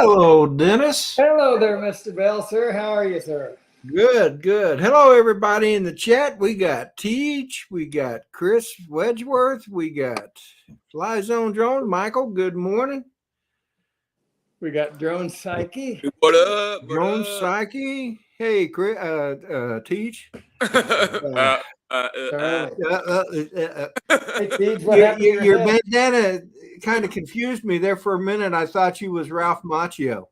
Hello, Dennis. Hello there, Mr. Bell, sir. How are you, sir? Good, good. Hello, everybody in the chat. We got Teach, we got Chris Wedgeworth, we got Fly Zone Drone. Michael, good morning. We got Drone Psyche. What up? Drone Psyche. Hey, Chris, Teach. Charlie. Hey, Your, Teach, what happened to your head? bandana kind of confused me there for a minute. I thought you was Ralph Macchio.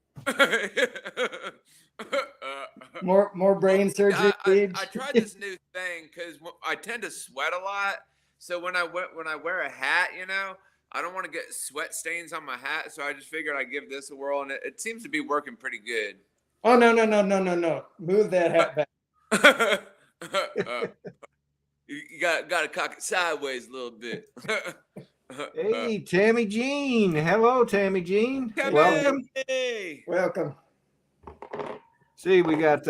More brain surgery, Teach? I tried this new thing because I tend to sweat a lot. So when I wear a hat, I don't want to get sweat stains on my hat. So I just figured I'd give this a whirl, and it seems to be working pretty good. Oh, no. Move that hat back. You got to cock it sideways a little bit. Hey, Tammy Jean. Hello, Tammy Jean. Welcome. Hey. Welcome. See, we got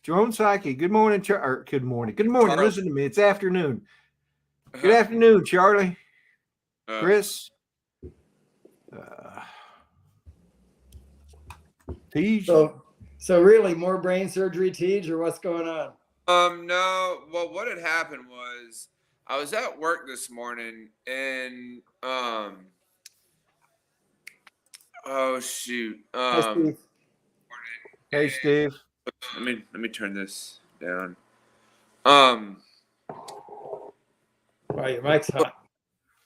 Drone Psyche. Good morning, good morning. Good morning. Charlie. Listen to me. It's afternoon. Good afternoon, Charlie. Chris. Teej. So really, more brain surgery, Teach, or what's going on? No. Well, what had happened was I was at work this morning, and oh shoot. Hey, Steve. Let me turn this down. Wow, your mic's hot.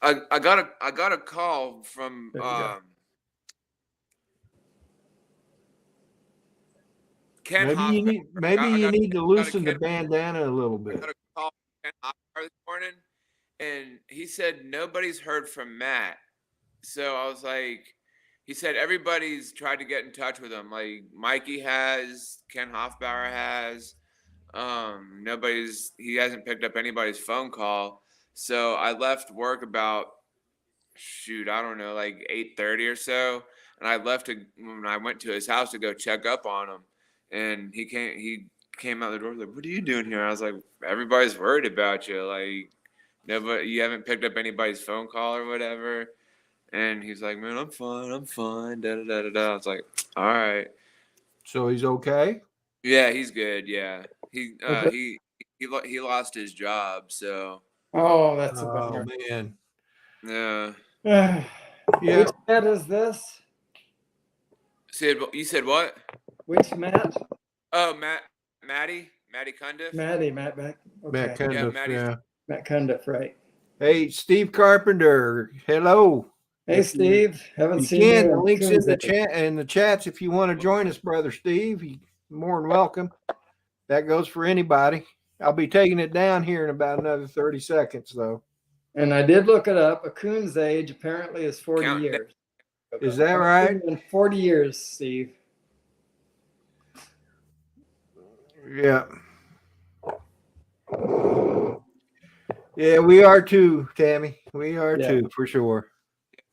I got a call from Ken Hoffman. Maybe you need to loosen the bandana a little bit. I got a call from Ken Hoffman this morning, and he said nobody's heard from Matt. So I was like, he said everybody's tried to get in touch with him. Like Mikey has, Ken Hoffbauer has. He hasn't picked up anybody's phone call. So I left work about I don't know, like 8:30 or so. And I when I went to his house to go check up on him. And he came out the door like, "What are you doing here?" I was like, "Everybody's worried about you. Like, you haven't picked up anybody's phone call or whatever." And he's like, "Man, I'm fine. Da da da da da." I was like, "All right." So he's okay? Yeah, he's good. Yeah, he lost his job. So. Oh, that's a bummer. Oh man. Yeah. Yeah. Which Matt is this? You said what? Which Matt? Oh, Maddie Cundiff. Matt back. Okay. Matt Cundiff, yeah. Matt Cundiff, right. Hey, Steve Carpenter. Hello. Hey, Steve. Haven't seen you. The links in the chat and the chats if you want to join us, brother Steve. You're more than welcome. That goes for anybody. I'll be taking it down here in about another 30 seconds, though. And I did look it up. A coon's age apparently is 40 years. Is that right? 40 years, Steve. Yeah. Yeah, we are too, Tammy. We are too, for sure.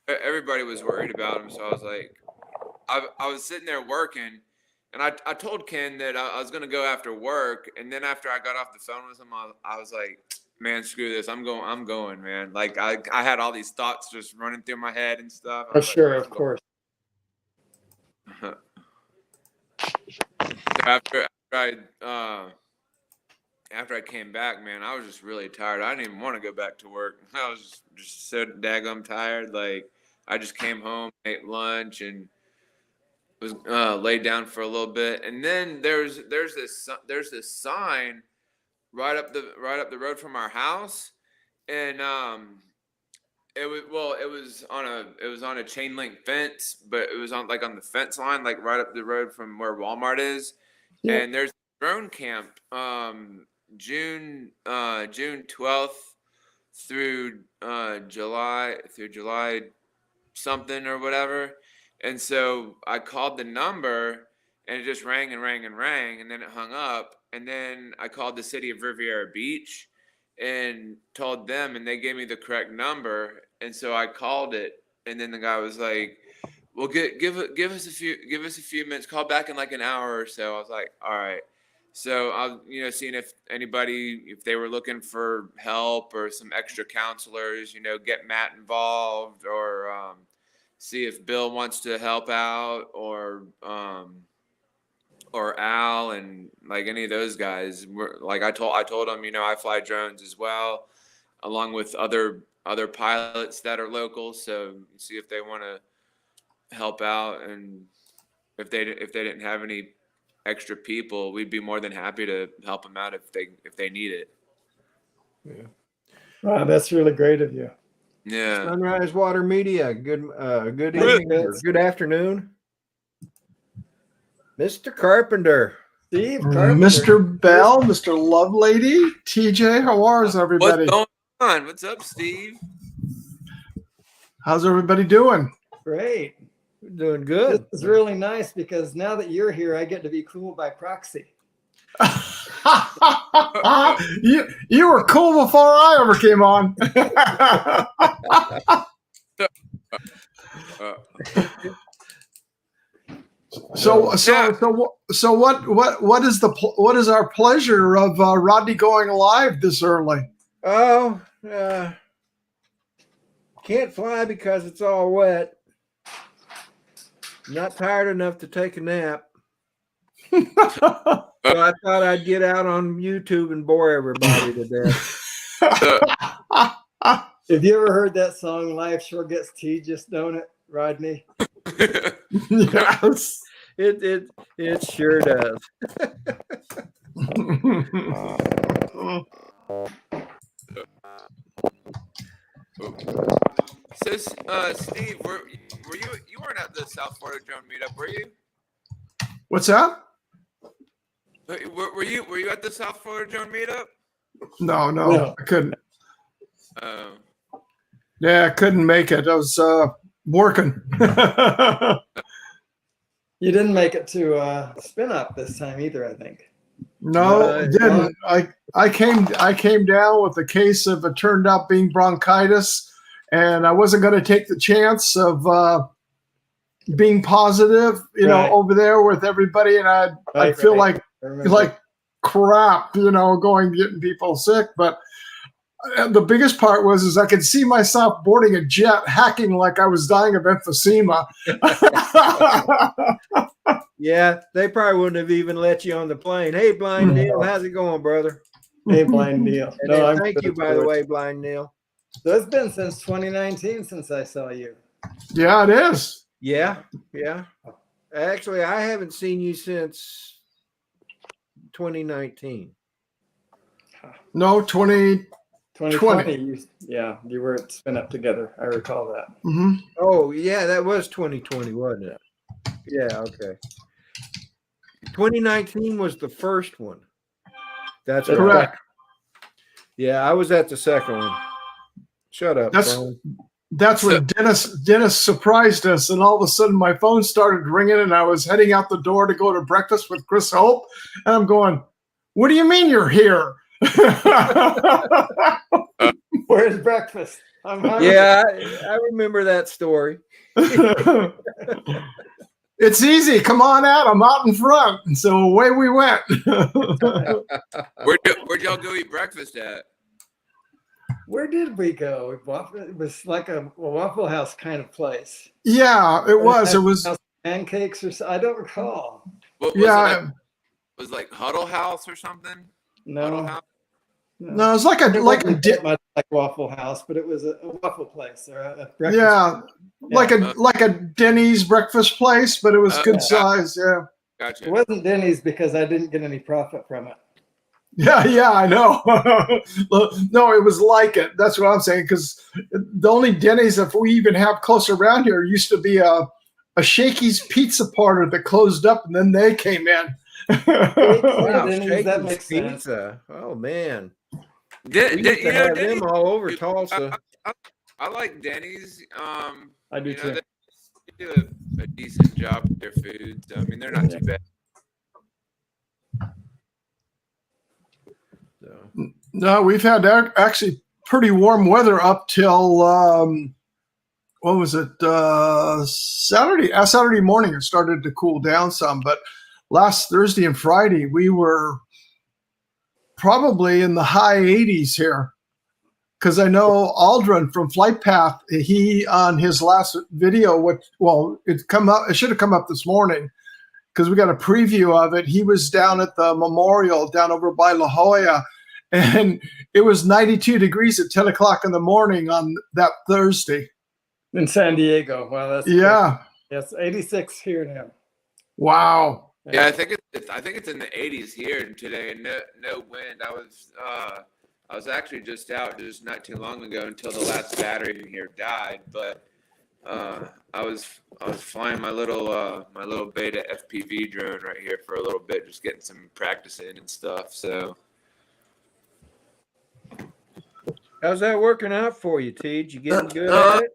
Everybody was worried about him, so I was like, I was sitting there working, and I told Ken that I was going to go after work, and then after I got off the phone with him, I was like, "Man, screw this. I'm going, man." Like I had all these thoughts just running through my head and stuff. For sure, of course. After I came back, man, I was just really tired. I didn't even want to go back to work. I was just so daggum tired. Like I just came home, ate lunch, and was laid down for a little bit. And then there's this sign right up the road from our house, and it was on a chain link fence, but it was on the fence line, like right up the road from where Walmart is. Yeah. And there's a drone camp June 12th through July something or whatever. And so I called the number, and it just rang and rang and rang, and then it hung up. And then I called the city of Riviera Beach and told them, and they gave me the correct number. And so I called it, and then the guy was like, "Well, give us a few minutes. Call back in like an hour or so." I was like, "All right." So I was, seeing if they were looking for help or some extra counselors, get Matt involved or see if Bill wants to help out, or Al, and like any of those guys. Like I told them, I fly drones as well, along with other pilots that are local. So see if they want to help out, and if they didn't have any extra people, we'd be more than happy to help them out if they need it. Yeah. Wow, that's really great of you. Yeah. Sunrise Water Media. Good evening or good afternoon, Mr. Carpenter. Steve Carpenter. Mr. Bell, Mr. Lovelady, TJ, how is everybody? What's going on? What's up, Steve? How's everybody doing? Great. Doing good. This is really nice because now that you're here, I get to be cool by proxy. you were cool before I ever came on. So what is our pleasure of Rodney going live this early? Oh, can't fly because it's all wet. Not tired enough to take a nap. So I thought I'd get out on YouTube and bore everybody to death. Have you ever heard that song, Life Sure Gets Tedious, don't it, Rodney? Yes, it sure does. So, Steve, were you weren't at the South Florida Drone Meetup, were you? What's that? Were you at the South Florida Drone Meetup? No, I couldn't. Oh. Yeah, I couldn't make it. I was working. You didn't make it to Spin Up this time either, I think. No, I didn't. I came down with a case of it turned out being bronchitis, and I wasn't going to take the chance of being positive, Right. over there with everybody, and I feel like crap, going getting people sick. But the biggest part was I could see myself boarding a jet, hacking like I was dying of emphysema. Yeah, they probably wouldn't have even let you on the plane. Hey, Blind Neil, how's it going, brother? Hey, Blind Neil. And No, I'm thank you, by the way, Blind Neil. So it's been since 2019 since I saw you. Yeah, it is. Yeah. Actually, I haven't seen you since 2019. No, 20. 2020. You were at Spin Up together. I recall that. Mm-hmm. Oh, yeah, that was 2020, wasn't it? Yeah, okay. 2019 was the first one. That's right. Correct. Yeah, I was at the second one. Shut up. That's when Dennis surprised us, and all of a sudden my phone started ringing, and I was heading out the door to go to breakfast with Chris Hope, and I'm going, "What do you mean you're here?" Where's breakfast? I'm hungry. Yeah, I remember that story. It's easy. Come on out. I'm out in front. And so away we went. Where'd y'all go eat breakfast at? Where did we go? It was like a Waffle House kind of place. Yeah, it was. It was pancakes or so. I don't recall. What was yeah. it? Was like Huddle House or something? No. Huddle House? No, it was like like Waffle House, but it was a waffle place or a breakfast. Yeah, like a Denny's breakfast place, but it was good size. Yeah. Gotcha. It wasn't Denny's because I didn't get any profit from it. Yeah, I know. No, it was like it. That's what I'm saying. Because the only Denny's, if we even have close around here, used to be a Shakey's Pizza Parlor that closed up, and then they came in. Wow, Denny's, that makes Shakey's sense. Pizza. Oh man, Did, we did, used you to know, have Denny's, them all over Tulsa. I like Denny's. I do too. They do a decent job with their food. So, I mean, they're not too bad. So, No, we've had actually pretty warm weather up till what was it? Saturday morning. It started to cool down some, but last Thursday and Friday we were probably in the high 80s here. because I know Aldrin from Flight Path, he on his last video, it should have come up this morning because we got a preview of it. He was down at the memorial down over by La Jolla, and it was 92 degrees at 10 o'clock in the morning on that Thursday. In San Diego. Wow, that's yeah. Yes, 86 here now. Wow. Yeah, I think it's in the 80s here today. No wind. I was actually just out just not too long ago until the last battery here died. But I was flying my little Beta FPV drone right here for a little bit, just getting some practice in and stuff. So How's that working out for you, Tej? You getting good at it?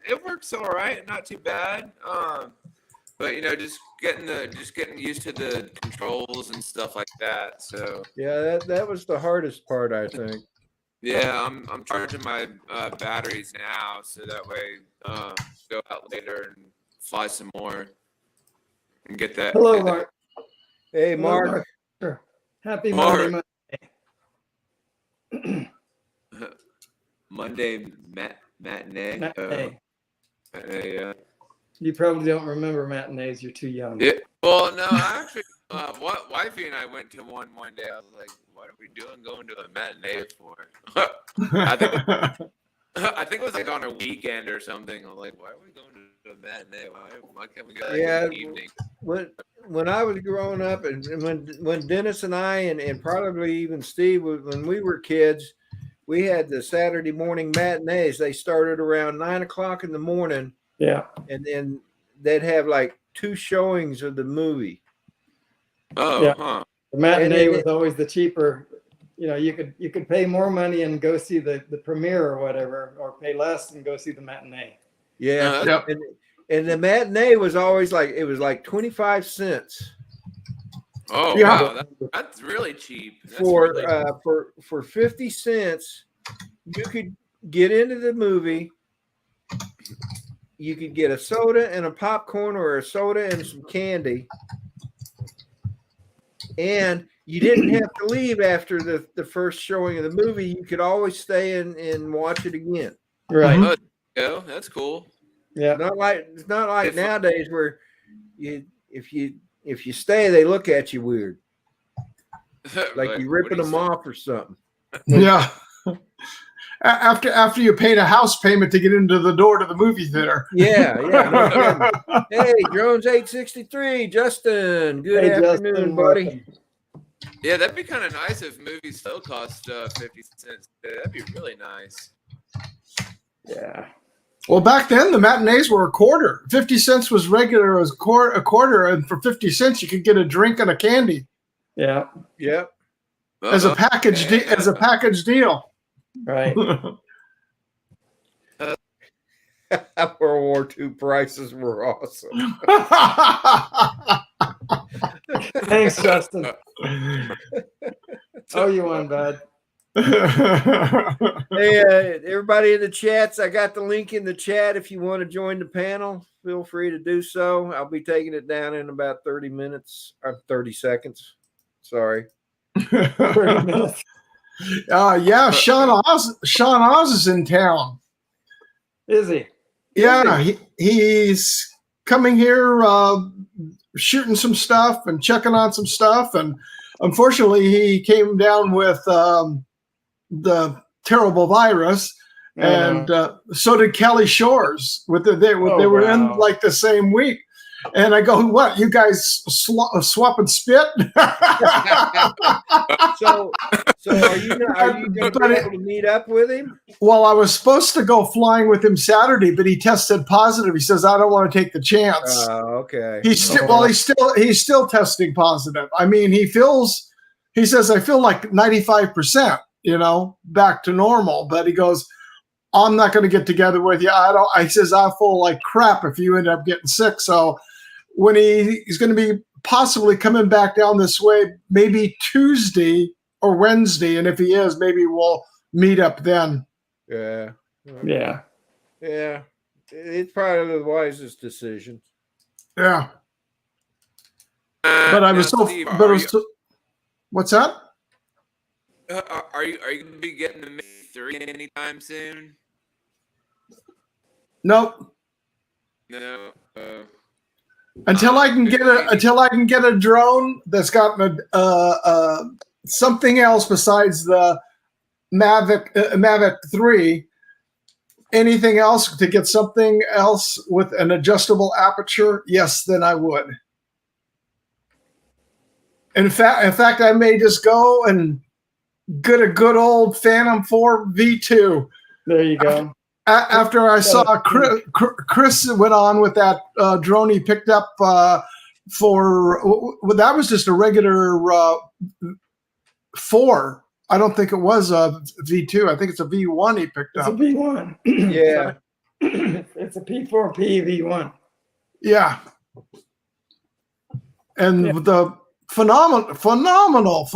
It works all right, not too bad. But just getting used to the controls and stuff like that. So yeah, that was the hardest part, I think. Yeah, I'm charging my batteries now, so that way go out later and fly some more and get that. Hello, Mark. Hey, Hello, Mark. Mark. Sure. Happy Mark. Monday. Monday matinee. Matinee. Yeah. You probably don't remember matinees. You're too young. Yeah. Well, no, I actually, wifey and I went to one day. I was like, "What are we going to a matinee for?" I think it was like on a weekend or something. I'm like, "Why are we going to a matinee? Why can't we go in the evening?" When I was growing up, and when Dennis and I and probably even Steve, when we were kids, we had the Saturday morning matinees. They started around 9 o'clock in the morning. Yeah. And then they'd have like 2 showings of the movie. Oh, yeah. Huh. The matinee was always the cheaper. You could pay more money and go see the premiere or whatever, or pay less and go see the matinee. Yeah. Yep. And the matinee was always like 25 cents. Oh, Yeah. wow. That's really cheap. That's For really cheap. for 50 cents, you could get into the movie. You could get a soda and a popcorn, or a soda and some candy. And you didn't have to leave after the first showing of the movie. You could always stay and watch it again. Right. Oh, yeah, that's cool. Yeah. It's not like nowadays where if you stay, they look at you weird. Like you're ripping them off or something. Yeah. After you paid a house payment to get into the door to the movie theater. Yeah. No hey, Drones 863, Justin. Good afternoon, Justin, buddy. welcome. Yeah, that'd be kind of nice if movies still cost 50 cents. That'd be really nice. Yeah. Well, back then the matinees were a quarter. 50 cents was regular as a quarter, and for 50 cents you could get a drink and a candy. Yeah. Yep. As a package deal. Right. World War II prices were awesome. Thanks, Justin. Oh, you won, bud. Hey, everybody in the chats, I got the link in the chat. If you want to join the panel, feel free to do so. I'll be taking it down in about 30 minutes or 30 seconds. Sorry. 30 minutes. Yeah, Sean Oz is in town. Is he? Yeah, he's coming here, shooting some stuff and checking on some stuff. And unfortunately, he came down with the terrible virus, and so did Kelly Shores. They were in like the same week. And I go, what? You guys swap and spit? So are you going to be able to meet up with him? Well, I was supposed to go flying with him Saturday, but he tested positive. He says, I don't want to take the chance. Okay. He's still testing positive. I mean, he says, I feel like 95%, back to normal. But he goes, I'm not going to get together with you. I says, I feel like crap if you end up getting sick. So when he's going to be possibly coming back down this way, maybe Tuesday or Wednesday. And if he is, maybe we'll meet up then. Yeah. Yeah. Yeah. It's probably the wisest decision. Yeah. But I was Steve, what's that? Are you going to be getting the MiG-3 anytime soon? Nope. No. Until I can get a drone that's got something else besides the Mavic 3. Anything else to get something else with an adjustable aperture? Yes, then I would. In fact, I may just go and get a good old Phantom 4 V2. There you go. After I saw Chris went on with that drone he picked up that was just a regular 4. I don't think it was a V2. I think it's a V1 he picked up. It's a V1. Yeah. It's a P4P V1. Yeah. And the phenomenal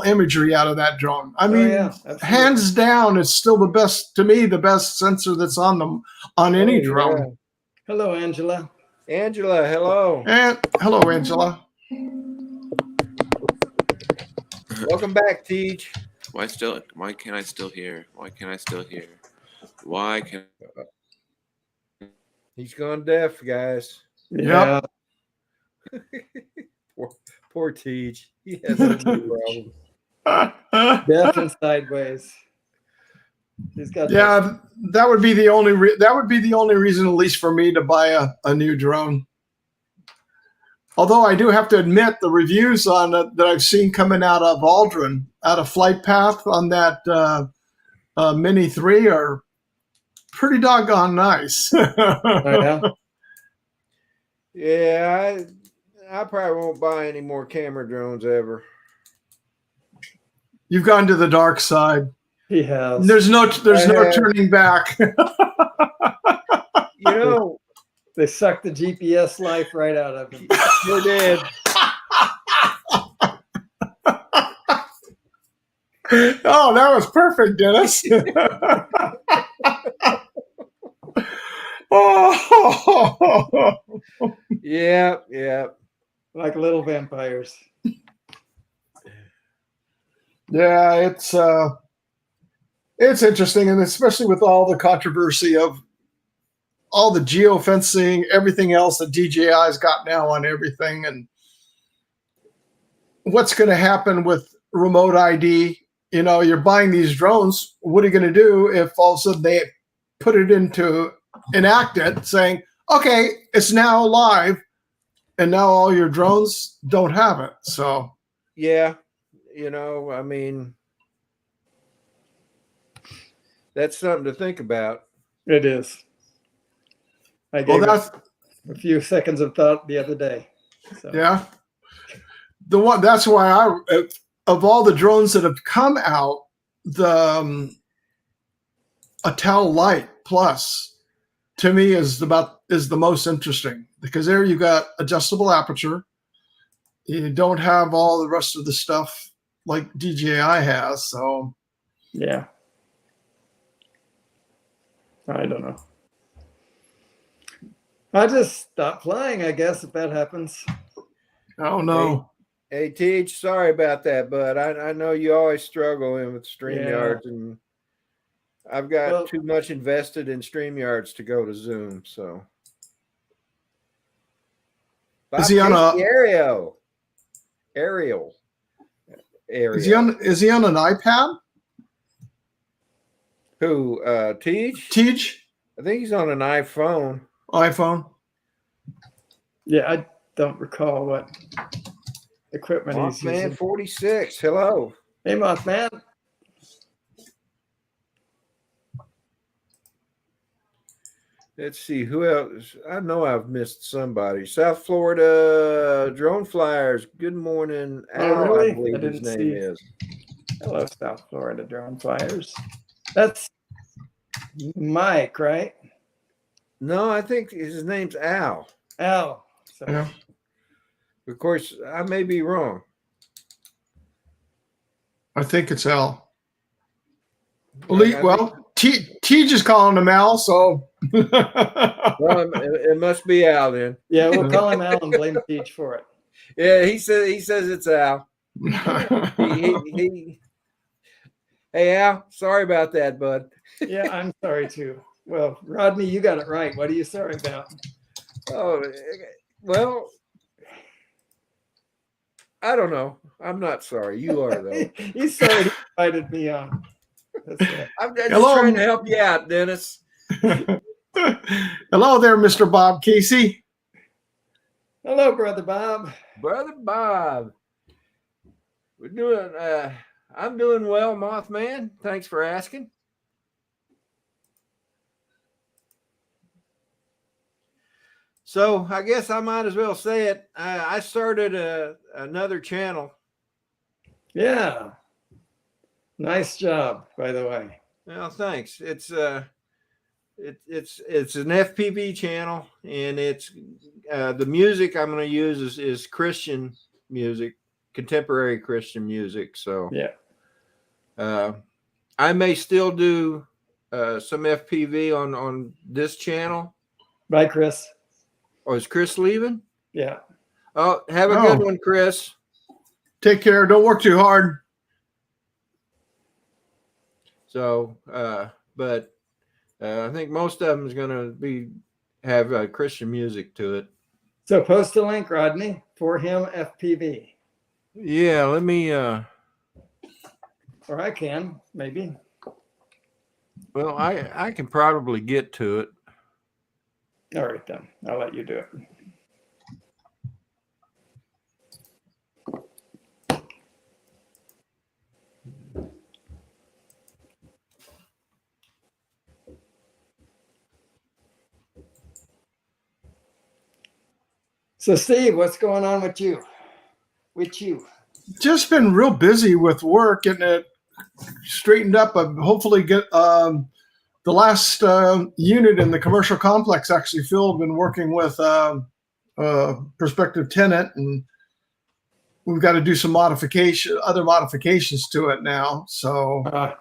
imagery out of that drone. I mean, hands down, it's still the best, to me, the best sensor that's on any drone. Yeah. Hello, Angela. Angela, hello. And hello, Angela. Welcome back, Teach. Why can't I still hear? Why can He's gone deaf, guys. Yeah. Poor Teach. He has a problem. Deaf and sideways. He's got that would be the only reason, at least for me, to buy a new drone. Although I do have to admit, the reviews on that I've seen coming out of Aldrin, out of Flight Path on that Mini 3 are pretty doggone nice. Yeah, I probably won't buy any more camera drones ever. You've gone to the dark side. He has. There's no turning back. You know, they sucked the GPS life right out of him. They did. Oh, that was perfect, Dennis. Oh. Yeah. Like little vampires. Yeah, it's interesting, and especially with all the controversy of all the geofencing, everything else that DJI's got now on everything, and what's going to happen with remote ID. You know, you're buying these drones. What are you going to do if all of a sudden they enact it, saying, okay, it's now live, and now all your drones don't have it? So Yeah. You know, I mean, that's something to think about. It is. I gave it a few seconds of thought the other day. So. Yeah. That's why of all the drones that have come out, the Atel Lite Plus to me is the most interesting, because there you got adjustable aperture. You don't have all the rest of the stuff like DJI has. So yeah, I don't know. I just stop flying, I guess, if that happens. Oh no. Hey Teach, sorry about that, but I know you always struggle with StreamYards, and I've got too much invested in StreamYards to go to Zoom. So is he on a Ariel? Is he on an iPad? Who? Teach? Teach? I think he's on an iPhone. Yeah, I don't recall what equipment he's using. Mothman 46. Hello. Hey, Mothman. Let's see who else. I know I've missed somebody. South Florida Drone Flyers. Good morning, Al. Really? I believe his name is. Hello, South Florida Drone Flyers. That's Mike, right? No, I think his name's Al. Al. So. Yeah. Of course, I may be wrong. I think it's Al. Well, Teach is calling him Al, so. Well, it must be Al then. Yeah, we'll call him Al and blame Teach for it. Yeah, he says it's Al. Hey, Al, sorry about that, bud. Yeah, I'm sorry too. Well, Rodney, you got it right. What are you sorry about? Oh, well, I don't know. I'm not sorry. You are, though. He's sorry he invited me on. That's right. I'm just Hello. trying to help you out, Dennis. Hello there, Mr. Bob Casey. Hello, Brother Bob. Brother Bob. We're doing, I'm doing well, Mothman. Thanks for asking. So I guess I might as well say it. I started another channel. Yeah. Nice job, by the way. Well, thanks. It's an FPV channel, and it's the music I'm going to use is Christian music, contemporary Christian music. So yeah, I may still do some FPV on this channel. Bye, Chris. Oh, is Chris leaving? Yeah. Oh, have a good one, Chris. Take care. Don't work too hard. So, but I think most of them is going to have Christian music to it. So post a link, Rodney, for him FPV. Yeah, let me. Or I can, maybe. Well, I can probably get to it. All right, then. I'll let you do it. So, Steve, what's going on with you? Just been real busy with work, getting it straightened up. Hopefully get the last unit in the commercial complex actually filled. Been working with a prospective tenant, and we've got to do some other modifications to it now. So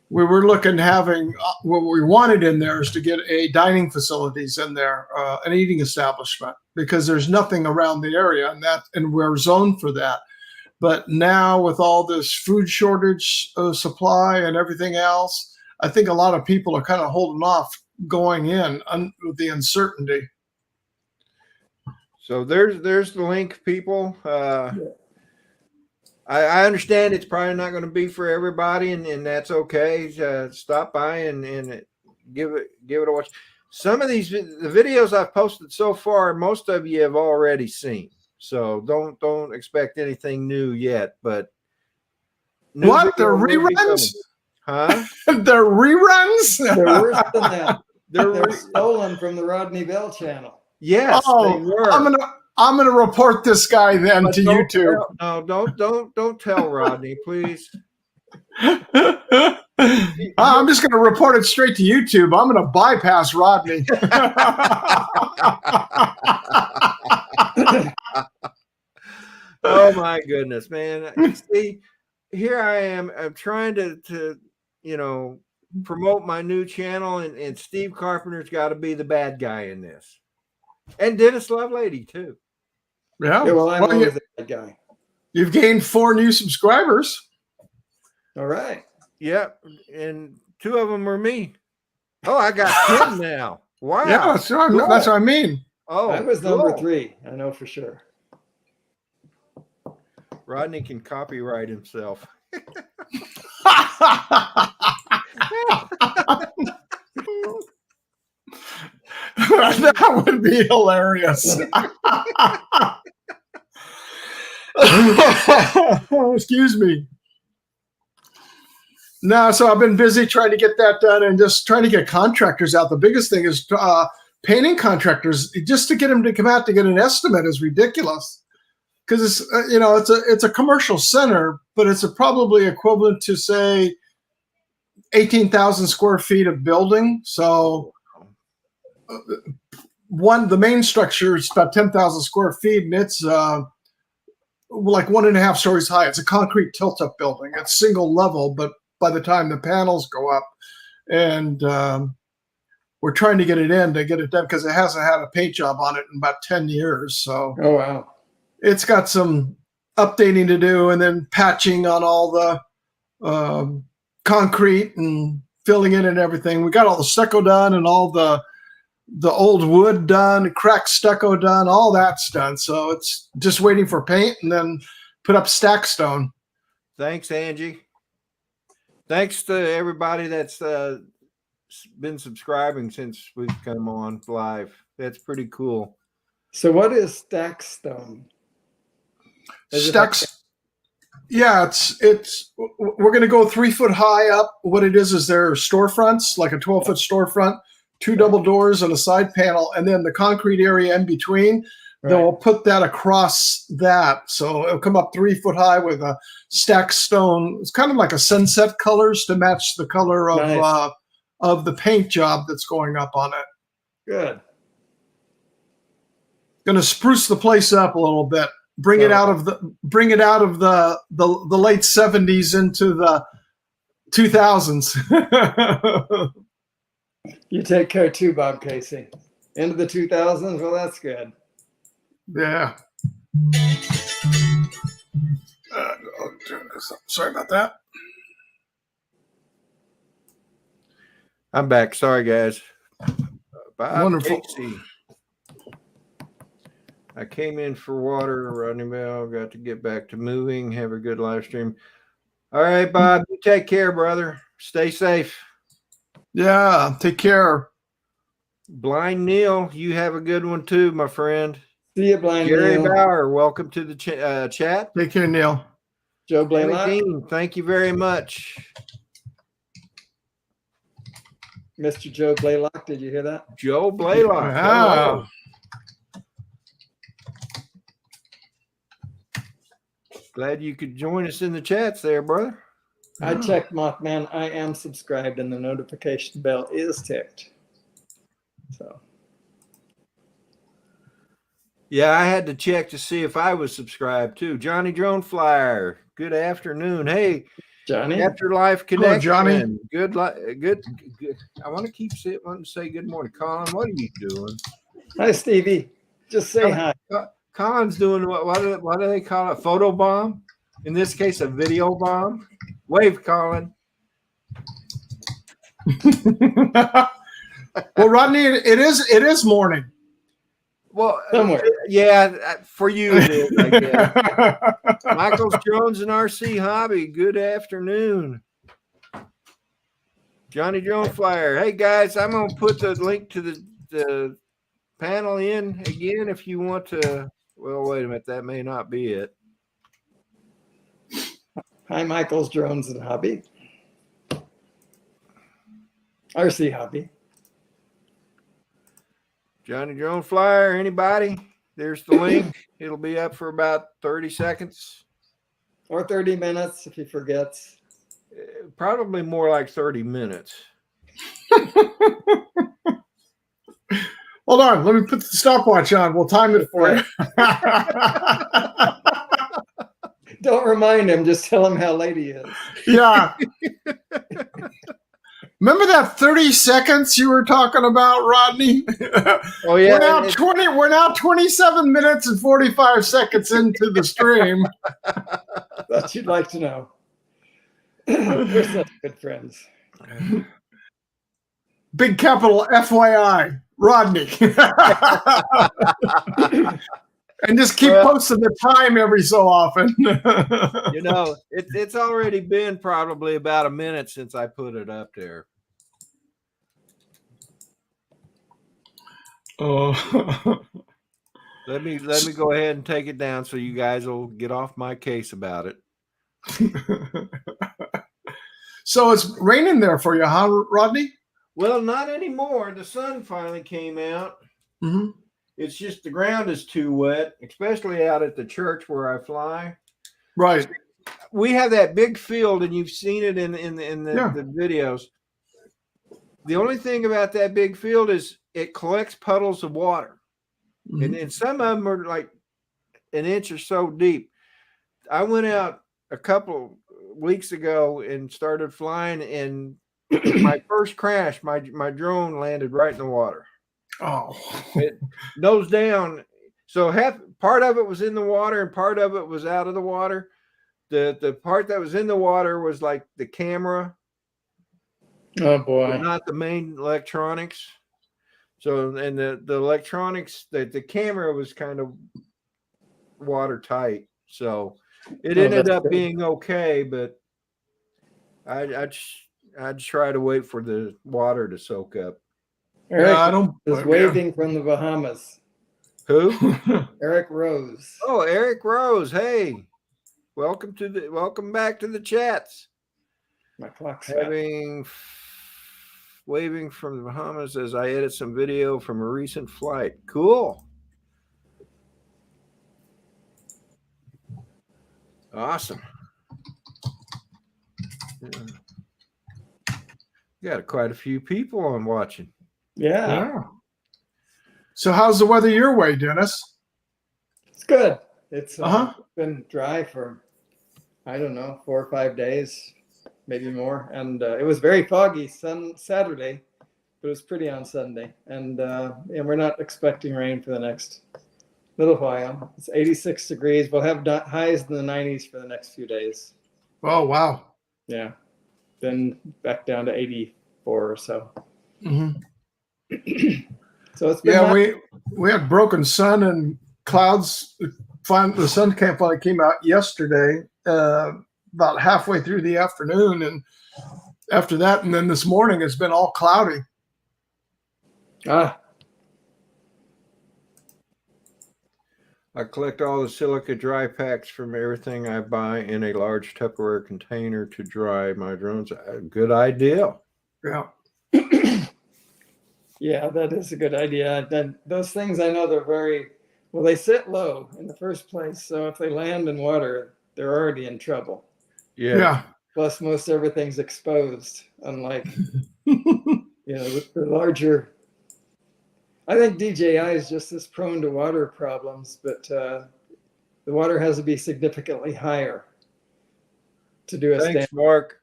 we were looking having what we wanted in there is to get a dining facilities in there, an eating establishment, because there's nothing around the area, and we're zoned for that. But now with all this food shortage supply and everything else, I think a lot of people are kind of holding off going in with the uncertainty. So there's the link, people. I understand it's probably not going to be for everybody, and that's okay. Stop by and give it a watch. Some of the videos I've posted so far, most of you have already seen. So don't expect anything new yet. But what? They're reruns? Huh? They're reruns? They're worse than that. They're stolen from the Rodney Bell channel. Yes, they were. I'm gonna report this guy then to YouTube. Don't tell Rodney, please. I'm just gonna report it straight to YouTube. I'm gonna bypass Rodney. Oh my goodness, man. See, here I am. I'm trying to promote my new channel, and Steve Carpenter's got to be the bad guy in this. And Dennis Lovelady too. Yeah. Well, I'm always the bad guy. You've gained 4 new subscribers. All right. Yep. And 2 of them were me. Oh, I got 10 now. Wow. Yeah, that's what I mean. Oh, I was number 3. I know for sure. Rodney can copyright himself. That would be hilarious. Oh, excuse me. No, so I've been busy trying to get that done and just trying to get contractors out. The biggest thing is painting contractors. Just to get them to come out to get an estimate is ridiculous, because it's a commercial center, but it's probably equivalent to, say, 18,000 square feet of building. So the main structure is about 10,000 square feet, and it's like 1.5 stories high. It's a concrete tilt-up building. It's single level, but by the time the panels go up, and we're trying to get it done because it hasn't had a paint job on it in about 10 years. So oh wow, it's got some updating to do, and then patching on all the concrete and filling it and everything. We got all the stucco done and all the old wood done, cracked stucco done, all that's done. So it's just waiting for paint and then put up stack stone. Thanks, Angie. Thanks to everybody that's been subscribing since we've come on live. That's pretty cool. So what is stack stone? Stacks. Yeah, it's we're going to go 3 foot high up. What it is their storefronts, like a 12-foot storefront, 2 double doors and a side panel, and then the concrete area in between. Right. They'll put that across that, so it'll come up 3 foot high with a stacked stone. It's kind of like a sunset colors to match the color of Nice. Of the paint job that's going up on it. Good. Going to spruce the place up a little bit. Bring it out of the late 70s into the 2000s. You take care too, Bob Casey. Into the 2000s. Well, that's good. Yeah. I'll turn this up. Sorry about that. I'm back. Sorry, guys. Bob Wonderful. Casey. I came in for water. Rodney Bell. Got to get back to moving. Have a good live stream. All right, Bob. You take care, brother. Stay safe. Yeah. Take care. Blind Neil, you have a good one too, my friend. See you, Blind Gary Neil. Bauer, welcome to the chat. Take care, Neil. Joe Tammy Blaylock. Dean, thank you very much. Mr. Joe Blaylock, did you hear that? Joe Blaylock. Wow. Glad you could join us in the chats there, brother. I checked, Mothman. I am subscribed and the notification bell is ticked. So Yeah, I had to check to see if I was subscribed too. Johnny Drone Flyer, good afternoon. Hey, Johnny, Afterlife Connection. Johnny. Good. I want to keep wanting to say good morning, Colin. What are you doing? hi Stevie. Just say hi. Colin's doing what do they call it? Photo bomb? In this case, a video bomb. Wave, Colin. Well, Rodney, it is morning. Well, Somewhere. yeah, for you it is, I guess. Michaels Jones and RC Hobby. Good afternoon. Johnny Drone Flyer. Hey guys, I'm gonna put the link to the panel in again if you want to. Well, wait a minute, that may not be it. Hi, Michael's Drones and Hobby. RC Hobby. Johnny Drone Flyer, anybody? There's the link. It'll be up for about 30 seconds. Or 30 minutes if he forgets. Probably more like 30 minutes. Hold on, let me put the stopwatch on. We'll time it for you. Don't remind him, just tell him how late he is. Yeah. Remember that 30 seconds you were talking about, Rodney? Oh yeah. We're now 27 minutes and 45 seconds into the stream. Thought you'd like to know. We're such good friends. Big capital FYI, Rodney. And just keep posting the time every so often. You know, it's already been probably about a minute since I put it up there. Oh. Let me go ahead and take it down so you guys will get off my case about it. So it's raining there for you, huh, Rodney? Well, not anymore. The sun finally came out. Mm-hmm. It's just the ground is too wet, especially out at the church where I fly. Right. We have that big field, and you've seen it in the videos. The only thing about that big field is it collects puddles of water. Mm-hmm. And some of them are like an inch or so deep. I went out a couple weeks ago and started flying, and my first crash, my drone landed right in the water. Oh. It nose down. So part of it was in the water and part of it was out of the water. The part that was in the water was like the camera Oh but boy. not the main electronics. So, and the electronics, the camera was kind of watertight. So it Oh, ended that's up good. being okay, but I'd try to wait for the water to soak up. Eric I don't. is waving from the Bahamas. Who? Eric Rose. Oh, Eric Rose. Hey, welcome back to the chats. My clock's fat. Waving from the Bahamas as I edit some video from a recent flight. Cool. Awesome. Got quite a few people on watching. Yeah, Yeah. So how's the weather your way, Dennis? it's good. It's Uh-huh. been dry for, I don't know, 4 or 5 days, maybe more. And it was very foggy Saturday, but it was pretty on Sunday. And we're not expecting rain for the next little while. It's 86 degrees. We'll have highs in the 90s for the next few days. Oh, wow. Yeah. Then back down to 84 or so. Mm-hmm. So it's been Yeah, hot. we had broken sun and clouds. The sun finally came out yesterday, about halfway through the afternoon, and after that, and then this morning it's been all cloudy. I collect all the silica dry packs from everything I buy in a large Tupperware container to dry my drones. Good idea. Yeah. Yeah, that is a good idea. Then those things, I know they're very well, they sit low in the first place. So if they land in water, they're already in trouble. Yeah. Plus, most everything's exposed, unlike the larger. I think DJI is just as prone to water problems, but the water has to be significantly higher to do a Thanks, stand. Mark.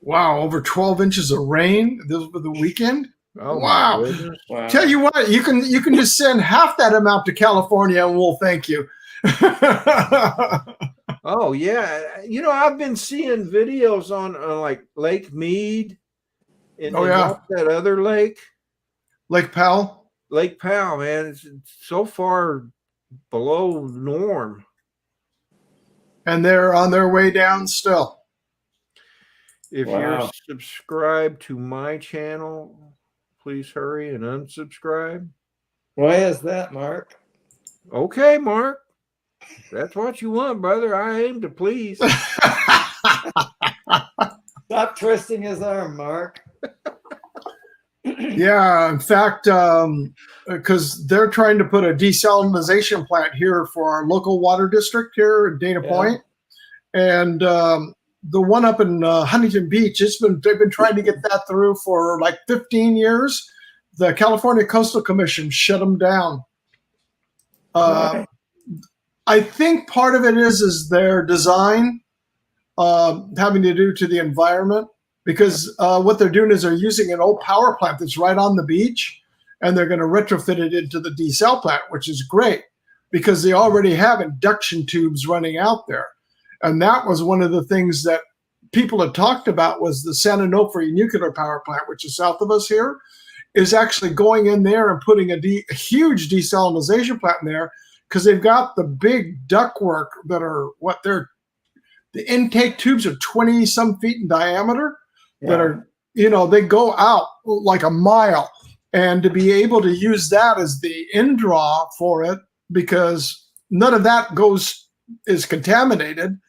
Wow, over 12 inches of rain this for the weekend. Oh, Wow. my goodness. Wow. Tell you what, you can just send half that amount to California, and we'll thank you. Oh, yeah. I've been seeing videos on like Lake Mead. And what's that other lake? Lake Powell. Lake Powell, man. It's so far below norm. And they're on their way down still. If you're subscribed to my channel, please hurry and unsubscribe. Why is that, Mark? Okay, Mark. That's what you want, brother. I aim to please. Stop twisting his arm, Mark. Yeah, in fact, because they're trying to put a desalination plant here for our local water district here in Dana Point. And the one up in Huntington Beach, they've been trying to get that through for like 15 years. The California Coastal Commission shut them down. I think part of it is their design having to do to the environment, because what they're doing is they're using an old power plant that's right on the beach, and they're going to retrofit it into the desal plant, which is great because they already have induction tubes running out there. And that was one of the things that people had talked about was the San Onofre nuclear power plant, which is south of us here, is actually going in there and putting a huge desalination plant in there, because they've got the big ductwork that are the intake tubes are 20 some feet in diameter that are, they go out like a mile. And to be able to use that as the in draw for it, because none of that is contaminated,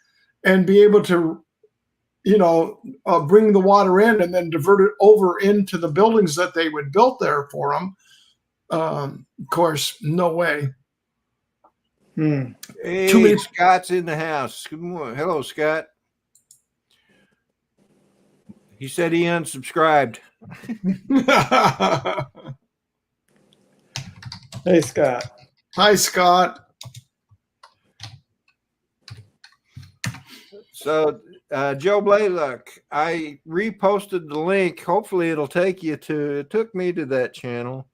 and be able to, bring the water in and then divert it over into the buildings that they would build there for them. Of course, no way. Hey, Scott's in the house. Good morning. Hello, Scott. He said he unsubscribed. Hey, Scott. Hi, Scott. So, Joe Blaylock, I reposted the link. Hopefully it'll take you it took me to that channel.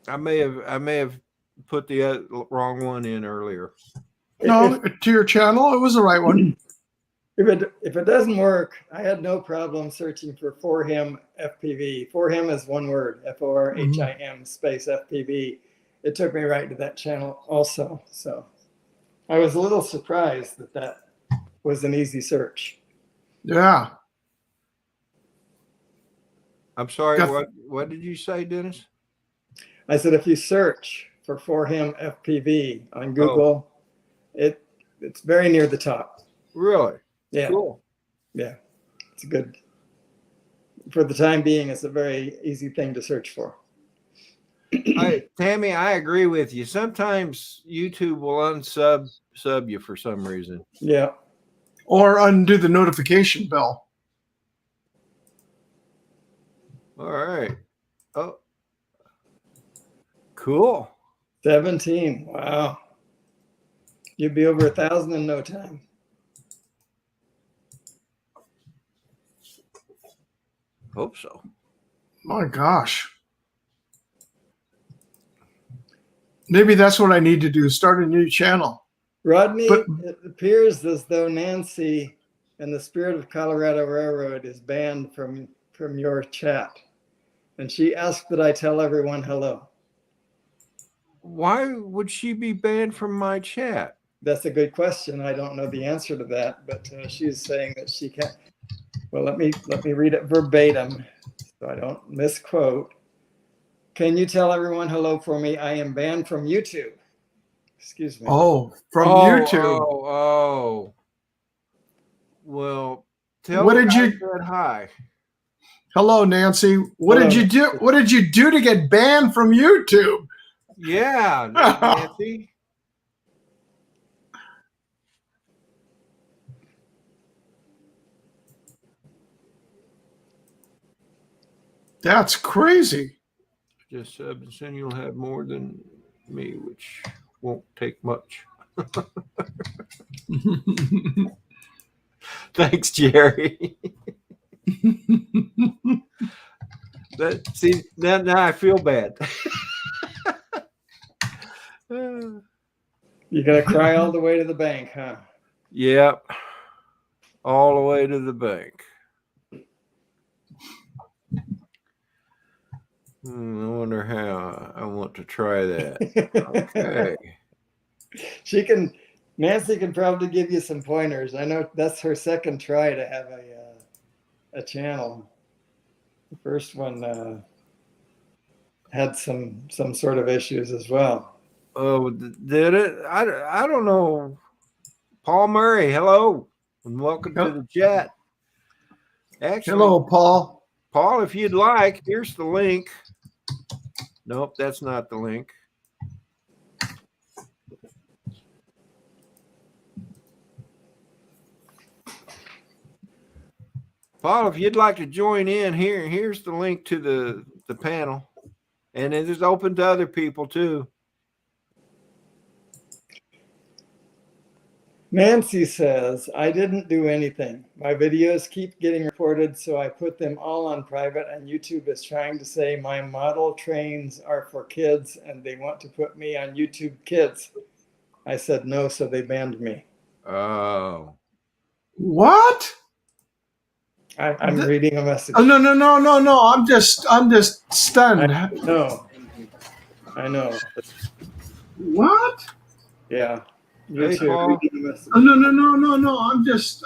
I may have put the wrong one in earlier. No, to your channel, it was the right one. If it doesn't work, I had no problem searching for him FPV. For him is one word, FORHIM space FPV. It took me right to that channel also. So I was a little surprised that was an easy search. Yeah. I'm sorry. Got- What did you say, Dennis? I said, if you search for him FPV on Google, it's very near the top. Really? Yeah. Cool. Yeah. It's good. For the time being, it's a very easy thing to search for. Tammy, I agree with you. Sometimes YouTube will unsub you for some reason. Yeah. Or undo the notification bell. All right. Oh, cool. 17. Wow. You'd be over 1,000 in no time. Hope so. My gosh. Maybe that's what I need to do. Start a new channel. Rodney, But- it appears as though Nancy and the Spirit of Colorado Railroad is banned from your chat. And she asked that I tell everyone hello. Why would she be banned from my chat? That's a good question. I don't know the answer to that, but she's saying that she can't. Well, let me read it verbatim so I don't misquote. Can you tell everyone hello for me? I am banned from YouTube. Excuse me. Oh, from Oh, YouTube. Oh. Well, tell What her did I you- said hi. Hello, Nancy. What Hello. did you do? What did you do to get banned from YouTube? Yeah, Nancy. That's crazy. Just sub and soon you'll have more than me, which won't take much. Thanks, Jerry. Now I feel bad. You're going to cry all the way to the bank, huh? Yep. All the way to the bank. I wonder how I want to try that. Okay. Nancy can probably give you some pointers. I know that's her second try to have a channel. The first one had some sort of issues as well. Oh, did it? I don't know. Paul Murray, hello, and welcome to the chat. Actually, Hello, Paul. Paul, if you'd like, here's the link. Nope, that's not the link. Paul, if you'd like to join in here's the link to the panel. And it is open to other people too. Nancy says, I didn't do anything. My videos keep getting reported, so I put them all on private, and YouTube is trying to say my model trains are for kids and they want to put me on YouTube Kids. I said no, so they banned me. Oh. What? I'm reading a message. Oh, no. I'm just stunned. I know. What? Yeah. Hey, Paul. Reading a message. Oh, no. I'm just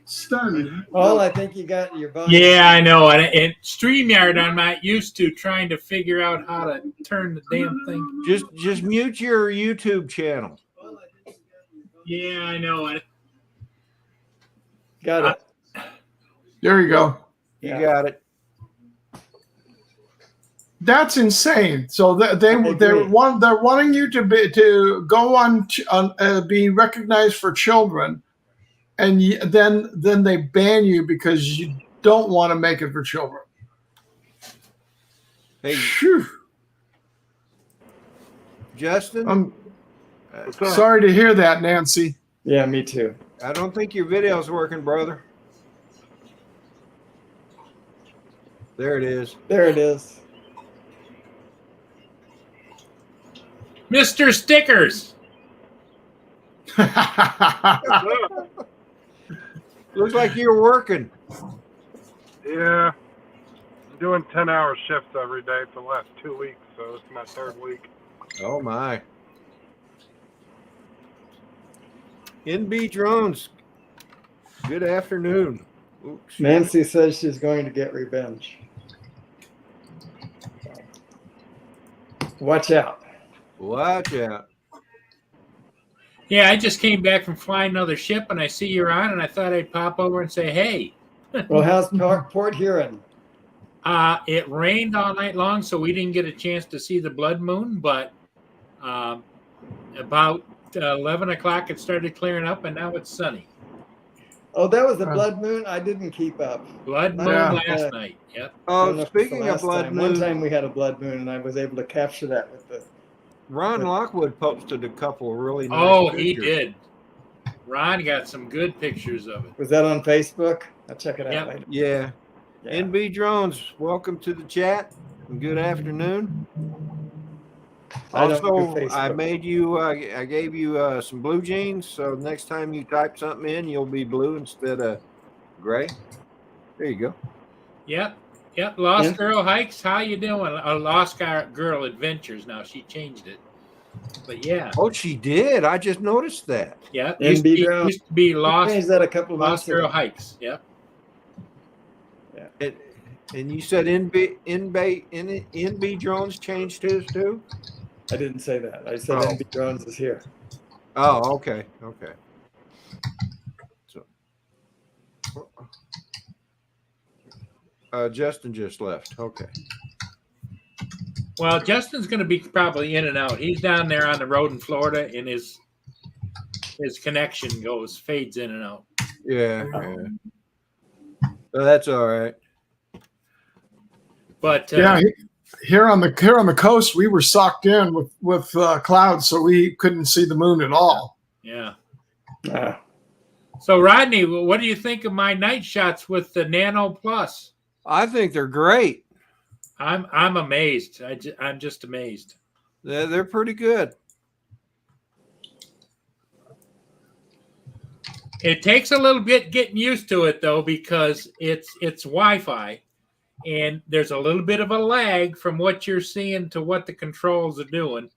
stunned. Well, I think you got your volume. Yeah, I know. And StreamYard, I'm not used to trying to figure out how to turn the damn thing. Just mute your YouTube channel. Yeah, I know. Got it. There you go. You Yeah. got it. That's insane. So they're agree. wanting you to go on be recognized for children, and then they ban you because you don't want to make it for children. Hey, Phew. Justin. I'm sorry to hear that, Nancy. Yeah, me too. I don't think your video's working, brother. There it is. There it is. Mr. Stickers. Looks like you're working. Yeah. I'm doing 10-hour shifts every day for the last 2 weeks, so it's my third week. Oh my. NB Drones. Good afternoon. Oops. Nancy says she's going to get revenge. Watch out. Watch out. Yeah, I just came back from flying another ship, and I see you're on, and I thought I'd pop over and say, hey. Well, how's Port Huron? It rained all night long, so we didn't get a chance to see the blood moon, but about 11 o'clock it started clearing up, and now it's sunny. Oh, that was a blood moon? I didn't keep up. Blood moon Yeah. last night, yep. Oh, speaking of blood time. One moon, time we had a blood moon, and I was able to capture that with the. Ron Lockwood posted a couple of really nice Oh, pictures. he did. Ron got some good pictures of it. Was that on Facebook? I'll check it out Yep. later. Yeah. Yeah. NB Drones, welcome to the chat. And good afternoon. I don't do Also, Facebook. I made you. I gave you some blue jeans, so next time you type something in, you'll be blue instead of gray. There you go. Yep. Yep. Lost Yeah. Girl Hikes. How you doing? Lost Girl Adventures. Now she changed it. But yeah. Oh, she did. I just noticed that. Yep. NB Drones. Used to be I Lost changed that a couple of months Girl ago. Hikes. Yep. And you said NB Drones changed his too? I didn't say that. I said Oh. NB Drones is here. Oh, okay. Okay. So, Justin just left. Okay. Well, Justin's going to be probably in and out. He's down there on the road in Florida, and his connection fades in and out. Yeah. So that's all right. But Yeah, here on the coast, we were socked in with clouds, so we couldn't see the moon at all. yeah. Ah. So Rodney, what do you think of my night shots with the Nano Plus? I think they're great. I'm amazed. I'm just amazed. They're pretty good. It takes a little bit getting used to it though, because it's Wi-Fi, and there's a little bit of a lag from what you're seeing to what the controls are doing.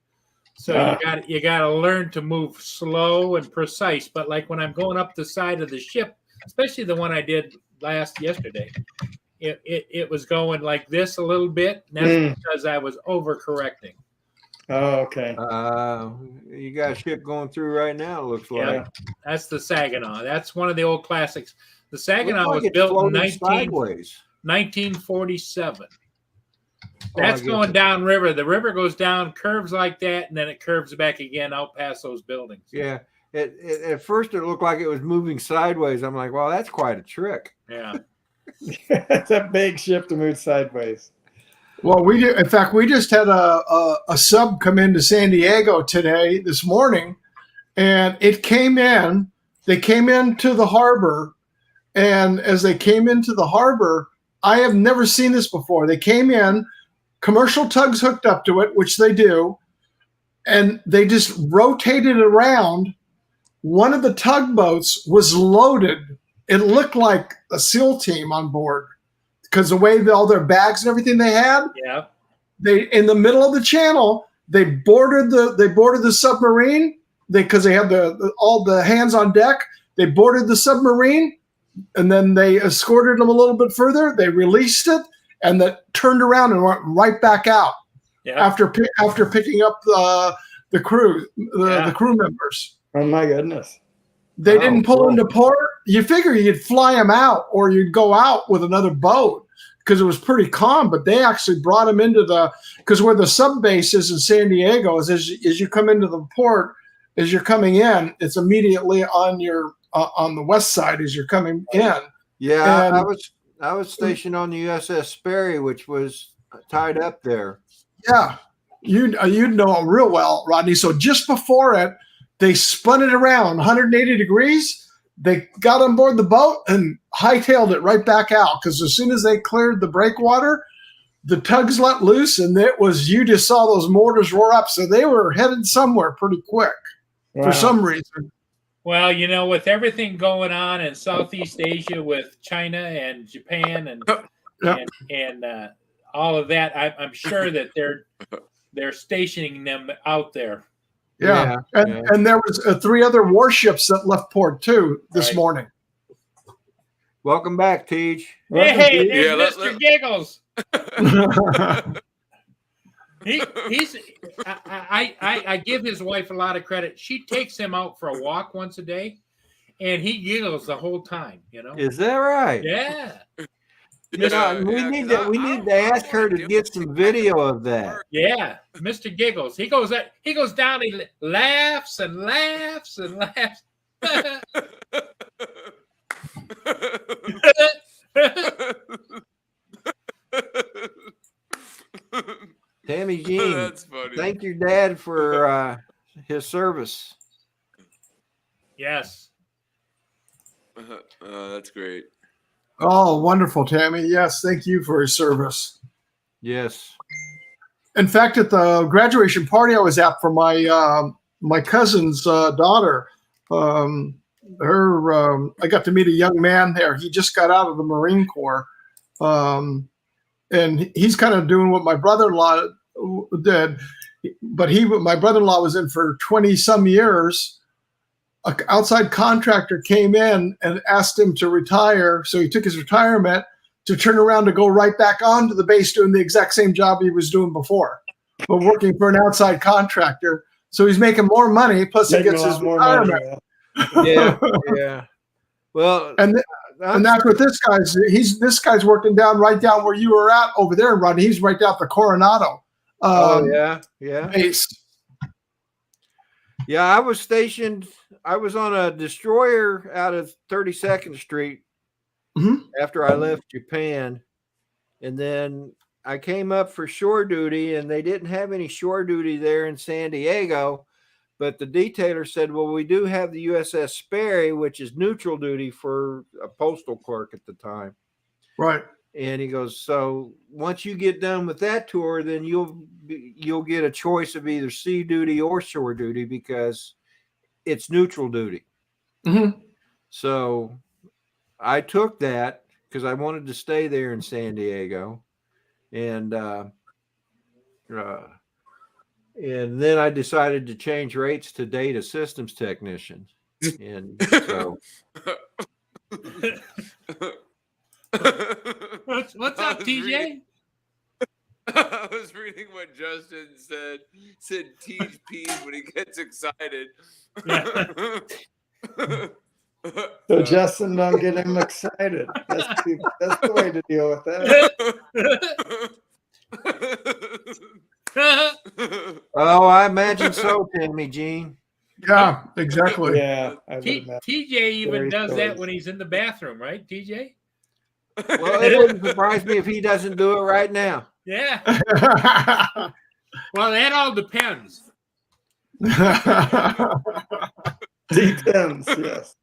So you got to learn to move slow and precise. But like when I'm going up the side of the ship, especially the one I did yesterday, it was going like this a little bit. And that's because I was overcorrecting. Oh, okay. You got a ship going through right now, it looks like. Yeah, that's the Saginaw. That's one of the old classics. The Saginaw Looks like was it's built in floating sideways. 1947. Oh, That's I get going you. downriver. The river goes down, curves like that, and then it curves back again out past those buildings. Yeah. At first, it looked like it was moving sideways. I'm like, well, that's quite a trick. Yeah. It's a big ship to move sideways. Well, in fact, we just had a sub come into San Diego this morning, and it came in. They came into the harbor, and as they came into the harbor, I have never seen this before. They came in, commercial tugs hooked up to it, which they do, and they just rotated around. One of the tugboats was loaded. It looked like a SEAL team on board because the way all their bags and everything they had. Yeah. They in the middle of the channel. They boarded the submarine because they had all the hands on deck. They boarded the submarine, and then they escorted them a little bit further. They released it, and then turned around and went right back out. Yeah. After picking up the crew, the crew members. Oh my goodness. They Oh, didn't pull cool. into port. You figure you'd fly them out, or you'd go out with another boat because it was pretty calm. But they actually brought them into because where the sub base is in San Diego is as you come into the port, as you're coming in, it's immediately on your on the west side as you're coming in. Yeah, And- I was stationed on the USS Sperry, which was tied up there. Yeah, you'd know real well, Rodney. So just before it, they spun it around 180 degrees. They got on board the boat and hightailed it right back out because as soon as they cleared the breakwater, the tugs let loose, and you just saw those motors roar up. So they were headed somewhere pretty quick Wow. for some reason. Well, with everything going on in Southeast Asia with China and Japan and Yeah. and all of that, I'm sure that they're stationing them out there. Yeah. Yeah, And, yeah. and there was 3 other warships that left port too this Right. morning. Welcome back, Teach. Hey, there's Yeah, Mr. Giggles. He's I give his wife a lot of credit. She takes him out for a walk once a day, and he giggles the whole time. Is that right? Yeah, We need to ask her to get some video of that. yeah, Mr. Giggles. He goes down. He laughs and laughs and laughs. Tammy Jean, That's funny. thank your dad for his service. Yes. That's great. Oh, wonderful, Tammy. Yes, thank you for your service. Yes. In fact, at the graduation party I was at for my cousin's daughter, I got to meet a young man there. He just got out of the Marine Corps, and he's kind of doing what my brother-in-law did. But my brother-in-law was in for 20 some years. An outside contractor came in and asked him to retire. So he took his retirement to turn around to go right back onto the base doing the exact same job he was doing before, but working for an outside contractor. So he's making more money. Plus he gets his retirement. Yeah. Yeah. Well, And that's what this guy's working right down where you were at over there, Rodney. He's right down at the Coronado yeah. base. Yeah, I was stationed. I was on a destroyer out of 32nd Street after I left Japan. And then I came up for shore duty, and they didn't have any shore duty there in San Diego. But the detailer said, well, we do have the USS Sperry, which is neutral duty for a postal clerk at the time. Right. And he goes, so once you get done with that tour, then you'll get a choice of either sea duty or shore duty because it's neutral duty. Mm-hmm. So I took that because I wanted to stay there in San Diego. And then I decided to change rates to data systems technician. And so What's up, TJ? I was reading what Justin said. Said Teach pees when he gets excited. So Justin, don't get him excited. That's the way to deal with that. oh, I imagine so, Tammy Jean. Yeah, exactly. Yeah. I would imagine. TJ even Very does that stories. when he's in the bathroom, right, TJ? Well, it wouldn't surprise me if he doesn't do it right now. Yeah. Well, that all depends. Depends, yes.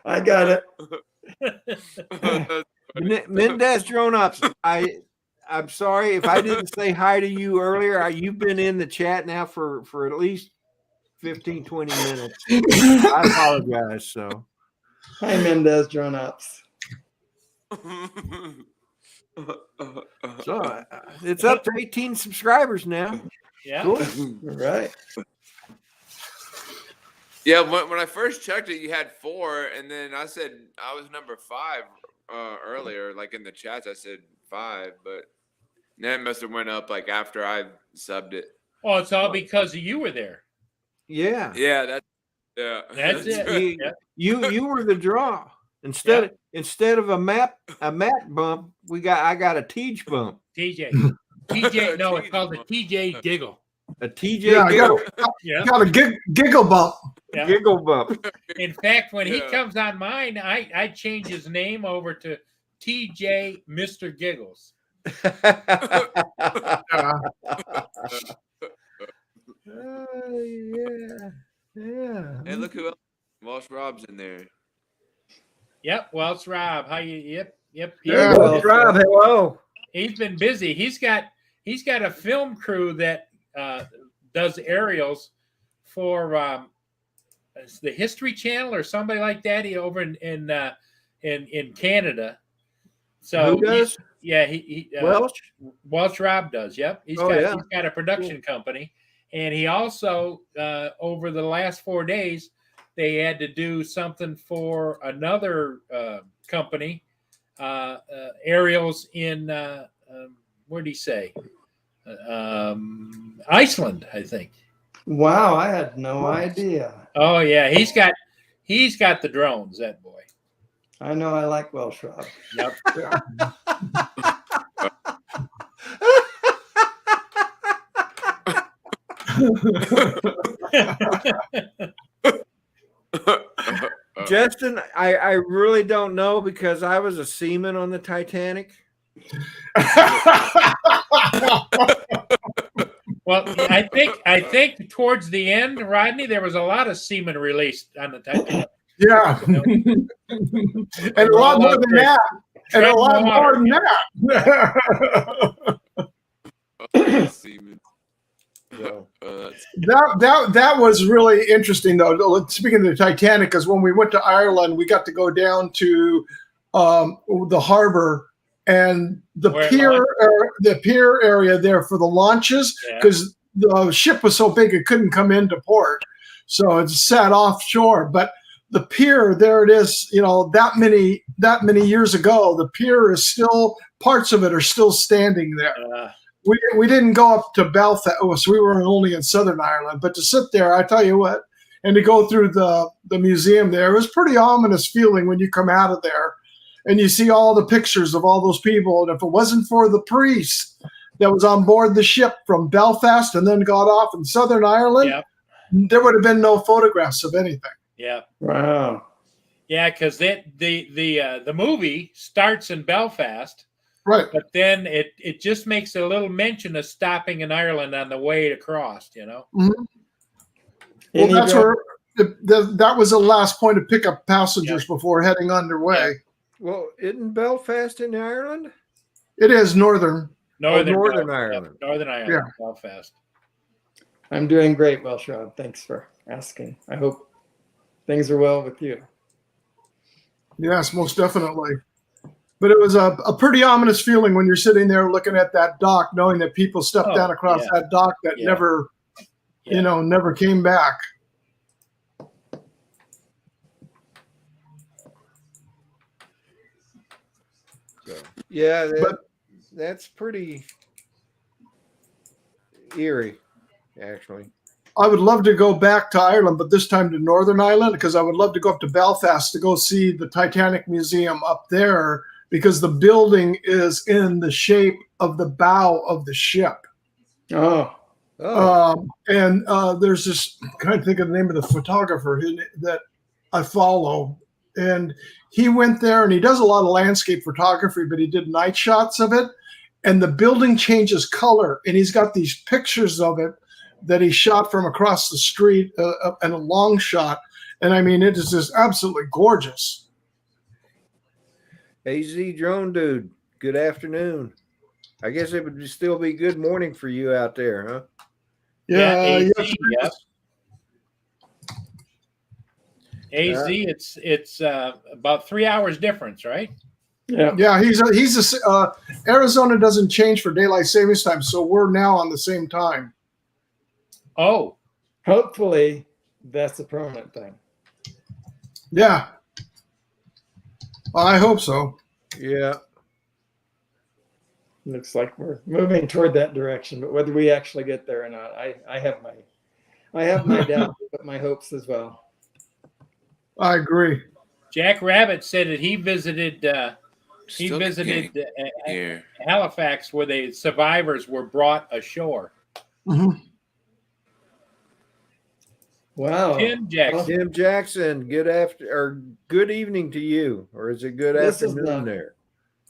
I got it. Mendez Grown-Ups, I'm sorry if I didn't say hi to you earlier. You've been in the chat now for at least 15, 20 minutes. I apologize. So, Hi, Mendez Grown-Ups. so it's up to 18 subscribers now. Yeah. Cool. Right. Yeah, when I first checked it, you had 4, and then I said I was number 5 earlier. Like in the chats, I said 5, but then it must have went up like after I subbed it. Oh, it's all because you were there. Yeah. Yeah, That's it. right. You were the draw. Instead of a Matt bump, I got a Teach bump. TJ. No, it's called the TJ giggle. A TJ Yeah, Yeah. got a giggle bump. Yeah. giggle bump. In fact, when he Yeah. comes on mine, I change his name over to TJ Mr. Giggles. Yeah. Hey, look who else. Walsh Rob's in there. Yep. Well, it's Rob. How you? Yep. Yeah. Well, Rob, hello. He's been busy. He's got a film crew that does aerials for it's the History Channel or somebody like that. He over in Canada. So Who does? he Welch? Welch Rob does. Yep, he's Oh, got a production company, and he also over the last 4 days they had to do something for another company, aerials in where did he say? Iceland, I think. Wow, I had no idea. Oh yeah, he's got the drones. That boy. I know I like Welsh Rob. Yep. Justin, I really don't know because I was a seaman on the Titanic. Well, I think towards the end, Rodney, there was a lot of semen released on the Titanic. Yeah. And a lot more than that. And a lot more than that. Seaman. So, That was really interesting, though. Speaking of the Titanic, because when we went to Ireland, we got to go down to the harbor and the pier area there for the launches, because the ship was so big it couldn't come into port, so it sat offshore. But the pier, there it is. You know, that many years ago, the pier is still, parts of it are still standing there. We didn't go up to Belfast. So we were only in Southern Ireland. But to sit there, I tell you what, and to go through the museum there, it was pretty ominous feeling when you come out of there and you see all the pictures of all those people. And if it wasn't for the priest that was on board the ship from Belfast and then got off in Southern Ireland, there would have been no photographs of anything. Yeah. Wow. Yeah, because the movie starts in Belfast. Right. But then it just makes a little mention of stopping in Ireland on the way across, you know? Mm-hmm. Well, that's where that was the last point to pick up passengers before heading on their way. well, isn't Belfast in Ireland? It is northern. Northern Ireland. Northern Ireland, Belfast. I'm doing great, Welsh Rob. Thanks for asking. I hope things are well with you. Yes, most definitely. But it was a pretty ominous feeling when you're sitting there looking at that dock, knowing that people stepped down across that dock that never came back. So, that's pretty eerie, actually. I would love to go back to Ireland, but this time to Northern Ireland, because I would love to go up to Belfast to go see the Titanic Museum up there, because the building is in the shape of the bow of the ship. Oh. And there's this, I'm trying to think of the name of the photographer that I follow. And he went there and he does a lot of landscape photography, but he did night shots of it. And the building changes color. And he's got these pictures of it that he shot from across the street and a long shot. And I mean, it is just absolutely gorgeous. AZ Drone Dude, good afternoon. I guess it would still be good morning for you out there, huh? AZ, yes. AZ, it's about 3 hours difference, right? Yeah. He's Arizona doesn't change for daylight savings time, so we're now on the same time. Oh, hopefully that's a permanent thing. Yeah. I hope so. Yeah. Looks like we're moving toward that direction, but whether we actually get there or not, I have my doubts, but my hopes as well. I agree. Jack Rabbit said that he visited Halifax, where the survivors were brought ashore. Mm-hmm. Wow. Tim Jackson, good evening to you, or is it good afternoon there?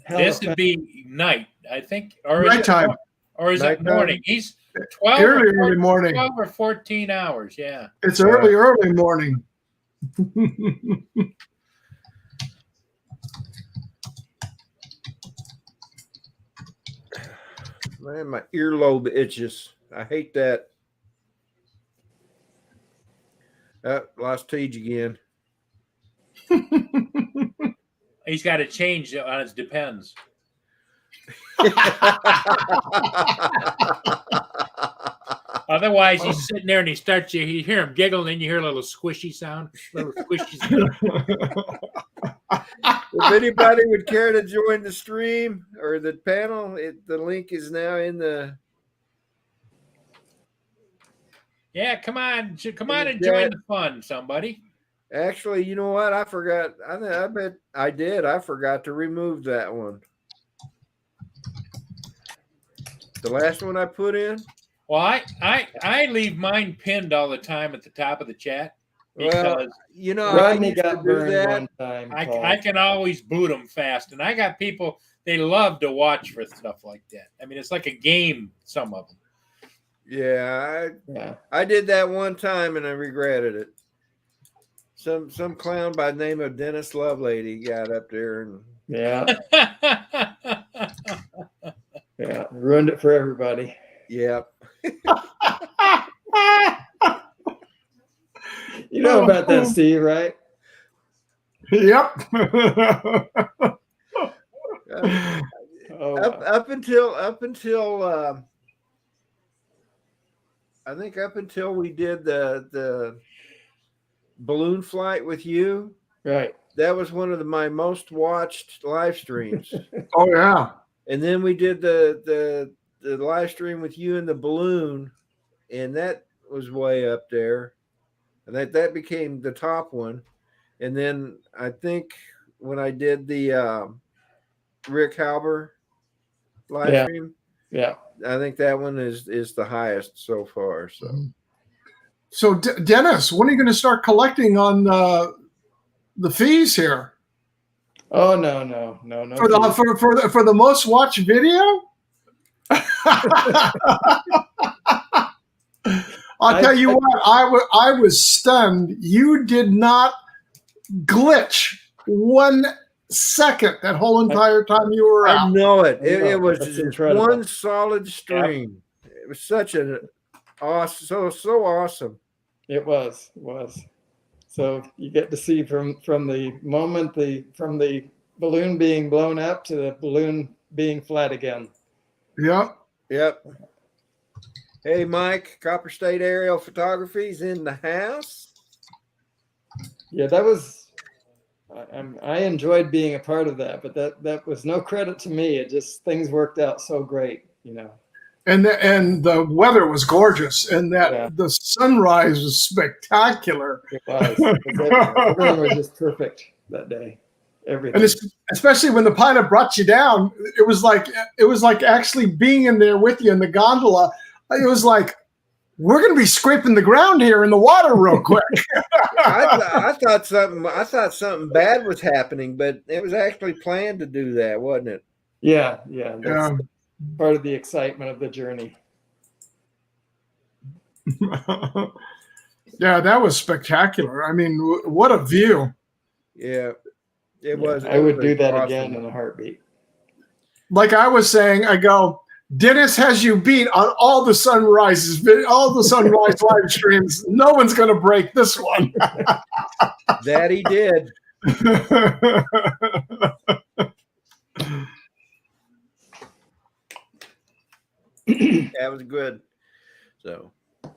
This would be night, I think, or nighttime, or is it morning? He's 12 early morning. 12 or 14 hours. Yeah, it's early morning. Man, my earlobe itches. I hate that. Lost Tej again. He's got to change on his depends. Otherwise, he's sitting there and he starts. You hear him giggle, and then you hear a little squishy sound. Little squishy sound. If anybody would care to join the stream or the panel, the link is now in the. Yeah, come on and join the fun, somebody. Actually, you know what? I forgot. I bet I did. I forgot to remove that one. The last one I put in. Well, I leave mine pinned all the time at the top of the chat. Because, Rodney got burned one time. I can always boot them fast. And I got people, they love to watch for stuff like that. I mean, it's like a game, some of them. Yeah, I did that one time and I regretted it. Some clown by the name of Dennis Lovelady got up there and ruined it for everybody. Yep. You know about that, Steve, right? Yep. Up until I think up until we did the balloon flight with you, right? That was one of my most watched live streams. Oh yeah. And then we did the live stream with you and the balloon, and that was way up there. And that became the top one. And then I think when I did the Rick Halber live stream, I think that one is the highest so far. So Dennis, when are you going to start collecting on the fees here? Oh no. For the most watched video? I'll tell you what, I was stunned. You did not glitch 1 second that whole entire time you were out. I know it. It was just incredible. One solid stream. Yep. It was such an awesome, so awesome. It was. So you get to see from the moment from the balloon being blown up to the balloon being flat again. Yep. Hey, Mike, Copper State Aerial Photography's in the house. Yeah, that was. I enjoyed being a part of that, but that was no credit to me. It just things worked out so great, And the weather was gorgeous, and the sunrise was spectacular. It was. Everything was just perfect that day. Everything. And especially when the pilot brought you down, it was like actually being in there with you in the gondola. It was like, we're going to be scraping the ground here in the water real quick. I thought something bad was happening, but it was actually planned to do that, wasn't it? Yeah. That's part of the excitement of the journey. Yeah, that was spectacular. I mean, what a view. Yeah, it was. I would do that again in a heartbeat. Like I was saying, I go, Dennis has you beat on all the sunrise live streams. No one's going to break this one. That he did. That was good. So that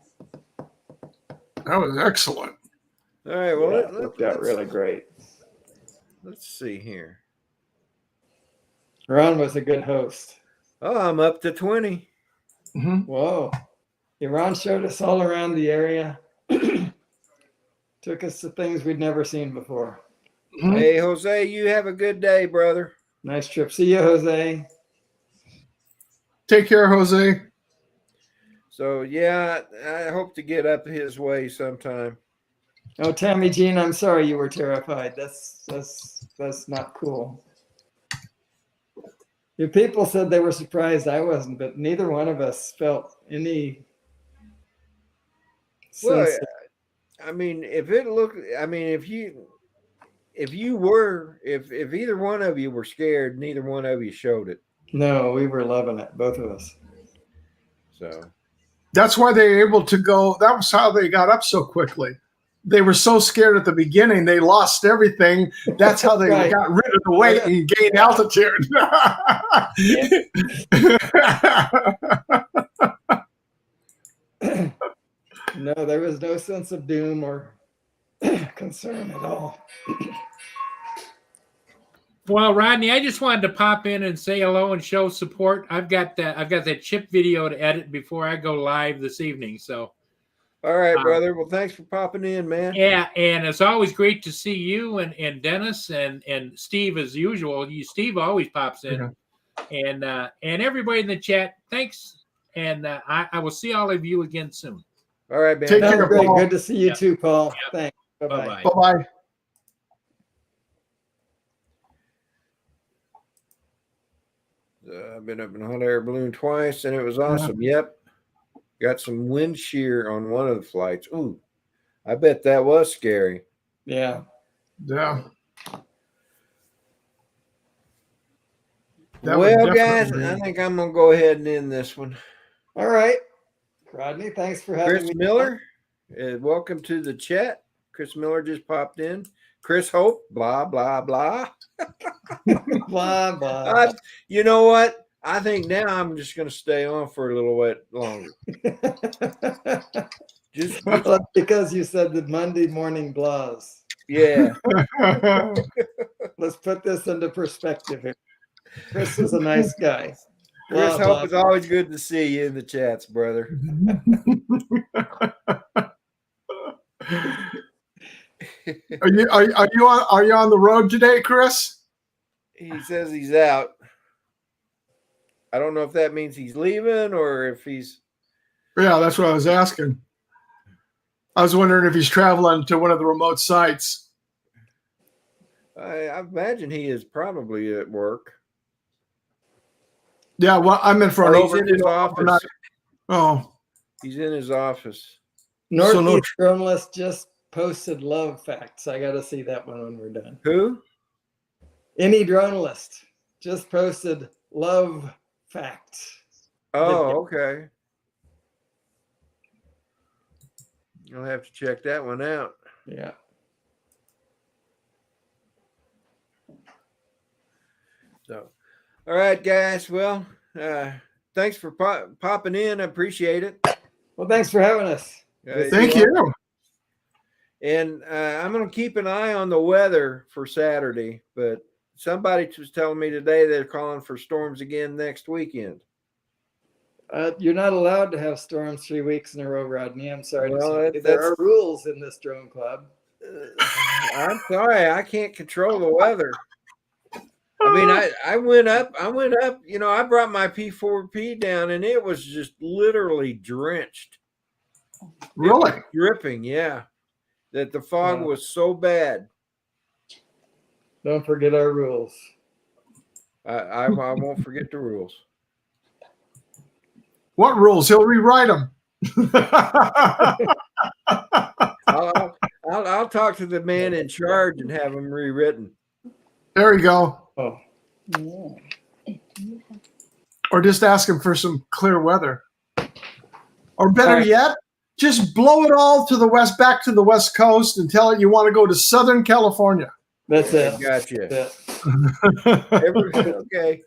was excellent. All right. Well, it worked out really great. Let's see here. Ron was a good host. Oh, I'm up to 20. Mm-hmm. Whoa. Ron showed us all around the area. Took us to things we'd never seen before. Mm-hmm. Hey, Jose, you have a good day, brother. Nice trip. See you, Jose. Take care, Jose. So, yeah, I hope to get up his way sometime. Oh, Tammy Jean, I'm sorry you were terrified. That's not cool. Your people said they were surprised. I wasn't, but neither one of us felt any sense. Well, I mean, if either one of you were scared, neither one of you showed it. No, we were loving it, both of us. So that's why they were able to go. That was how they got up so quickly. they were so scared at the beginning, they lost everything. That's how they Right. got rid of the weight and gained altitude. No, there was no sense of doom or concern at all. Well, Rodney, I just wanted to pop in and say hello and show support. I've got that chip video to edit before I go live this evening. So, All right, brother. Well, thanks for popping in, man. yeah, and it's always great to see you and Dennis and Steve as usual. Steve always pops in, and everybody in the chat. Thanks, and I will see all of you again soon. All right, man. Take Sounds care, great. Paul. Good to see you Yeah. too, Paul. Yeah. Thanks. Bye-bye. Bye-bye. Bye-bye. I've been up in a hot air balloon twice, and it was awesome. Yep. Got some wind shear on one of the flights. Ooh, I bet that was scary. Yeah. Yeah. That would Well, guys, definitely I be- think I'm going to go ahead and end this one. All right. Rodney, thanks for having Chris me. Miller, welcome to the chat. Chris Miller just popped in. Chris Hope, blah, blah, blah. Blah, blah. You know what? I think now I'm just going to stay on for a little bit longer. Just Well, that's because you said the Monday morning blahs. yeah. Let's put this into perspective here. Chris is a nice guy. Chris Blah, Hope, blah, it's always good to see you in the chats, brother. Are you on the road today, Chris? He says he's out. I don't know if that means he's leaving or if he's. Yeah, that's what I was asking. I was wondering if he's traveling to one of the remote sites. I imagine he is probably at work. Yeah, well, I'm in for an He's in his office. overnight. Oh, He's in his office. Northeast journalist just posted love facts. I got to see that one when we're done. Who? Any journalist just posted love facts. Oh, okay. You'll have to check that one out. Yeah. So, all right, guys. Well, thanks for popping in. I appreciate it. Well, thanks for having us. thank you. And I'm going to keep an eye on the weather for Saturday, but somebody was telling me today they're calling for storms again next weekend. You're not allowed to have storms 3 weeks in a row, Rodney. I'm sorry to Well, say. There are rules in this drone club. I'm sorry, I can't control the weather. I mean, I went up, you know, I brought my P4P down and it was just literally drenched. Really? It was dripping, yeah. That the fog Wow. was so bad. Don't forget our rules. I won't forget the rules. What rules? He'll rewrite them. I'll talk to the man in charge and have them rewritten. There you go. Oh, Or just ask him for some clear weather. Or better Right. yet, just blow it all to the west, back to the West Coast, and tell it you want to go to Southern California. that's it. Gotcha. That's it. Okay.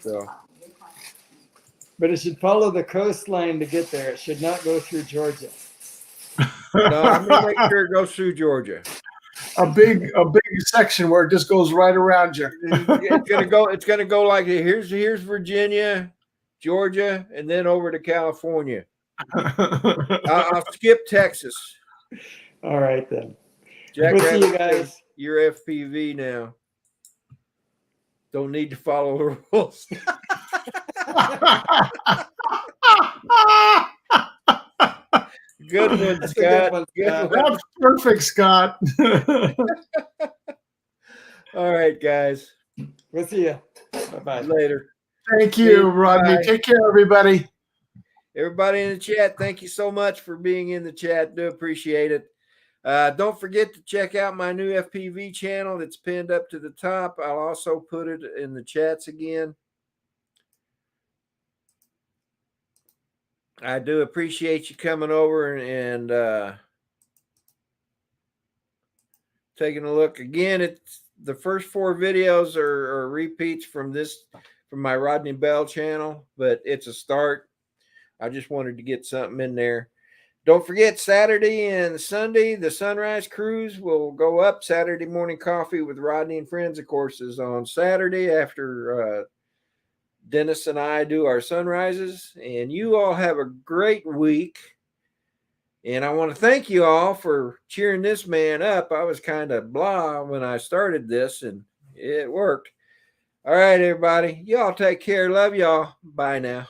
So But it should follow the coastline to get there. It should not go through Georgia. no, I'm gonna make sure it goes through Georgia. a big section where it just goes right around you. It's gonna go like here's Virginia, Georgia, and then over to California. I'll skip Texas. All right, then. Jack, We'll see you guys. You're FPV now. Don't need to follow the rules. Good one, That's a good Scott. one, Good Scott. one. That's perfect, Scott. All right, guys. We'll see you. Bye-bye. Later. Thank you, Bye. Rodney. Take care, everybody. Everybody in the chat, thank you so much for being in the chat. Do appreciate it. Don't forget to check out my new FPV channel that's pinned up to the top. I'll also put it in the chats again. I do appreciate you coming over and taking a look again. It's the first 4 videos are repeats from my Rodney Bell channel, but it's a start. I just wanted to get something in there. Don't forget, Saturday and Sunday, the Sunrise Cruise will go up. Saturday morning coffee with Rodney and friends, of course, is on Saturday after Dennis and I do our sunrises. And you all have a great week. And I want to thank you all for cheering this man up. I was kind of blah when I started this, and it worked. All right, everybody. Y'all take care. Love y'all. Bye now.